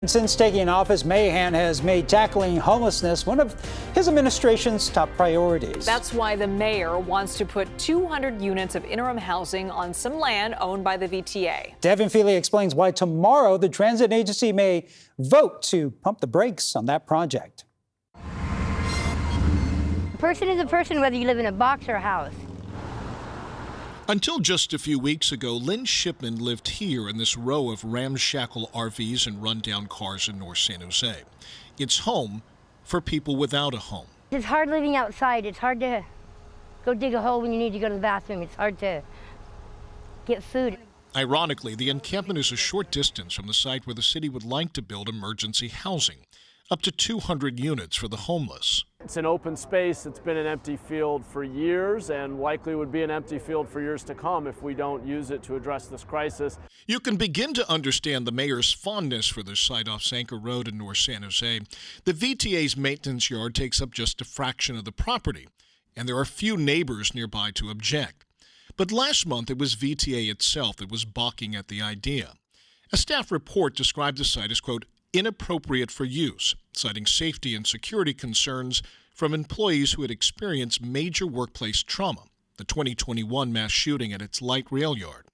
Since taking office, Mahan has made tackling homelessness one of his administration's top priorities. That's why the mayor wants to put 200 units of interim housing on some land owned by the VTA. Devin Fehely explains why tomorrow the transit agency may vote to pump the brakes on that project. A person is a person whether you live in a box or a house. Until just a few weeks ago, Lynn Shipman lived here in this row of ramshackle RVs and rundown cars in North San Jose. It's home for people without a home. It's hard living outside. It's hard to go dig a hole when you need to go to the bathroom. It's hard to get food. Ironically, the encampment is a short distance from the site where the city would like to build emergency housing, up to 200 units for the homeless. It's an open space. It's been an empty field for years and likely would be an empty field for years to come if we don't use it to address this crisis. You can begin to understand the mayor's fondness for this site off Sanker Road in North San Jose. The VTA's maintenance yard takes up just a fraction of the property, and there are few neighbors nearby to object. But last month, it was VTA itself that was balking at the idea. A staff report described the site as, quote, inappropriate for use, citing safety and security concerns from employees who had experienced major workplace trauma, the 2021 mass shooting at its light rail yard.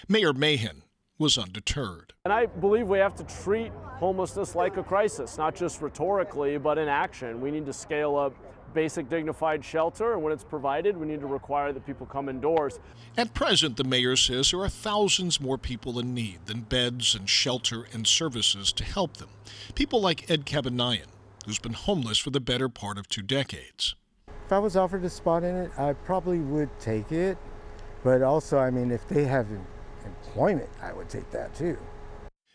Mayor Mahan was undeterred. And I believe we have to treat homelessness like a crisis, not just rhetorically, but in action. We need to scale up basic dignified shelter, and when it's provided, we need to require that people come indoors. At present, the mayor says there are thousands more people in need than beds and shelter and services to help them. People like Ed Cabanayan, who's been homeless for the better part of 2 decades. If I was offered a spot in it, I probably would take it. But also, I mean, if they have employment, I would take that too.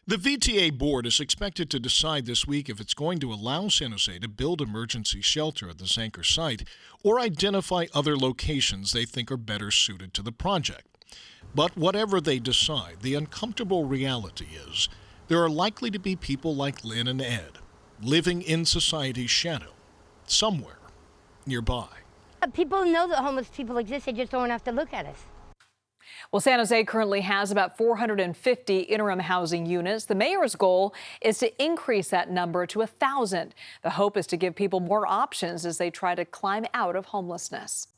The VTA board is expected to decide this week if it's going to allow San Jose to build emergency shelter at the Sanker site or identify other locations they think are better suited to the project. But whatever they decide, the uncomfortable reality is there are likely to be people like Lynn and Ed living in society's shadow somewhere nearby. People know that homeless people exist. They just don't have to look at us. Well, San Jose currently has about 450 interim housing units. The mayor's goal is to increase that number to 1,000. The hope is to give people more options as they try to climb out of homelessness.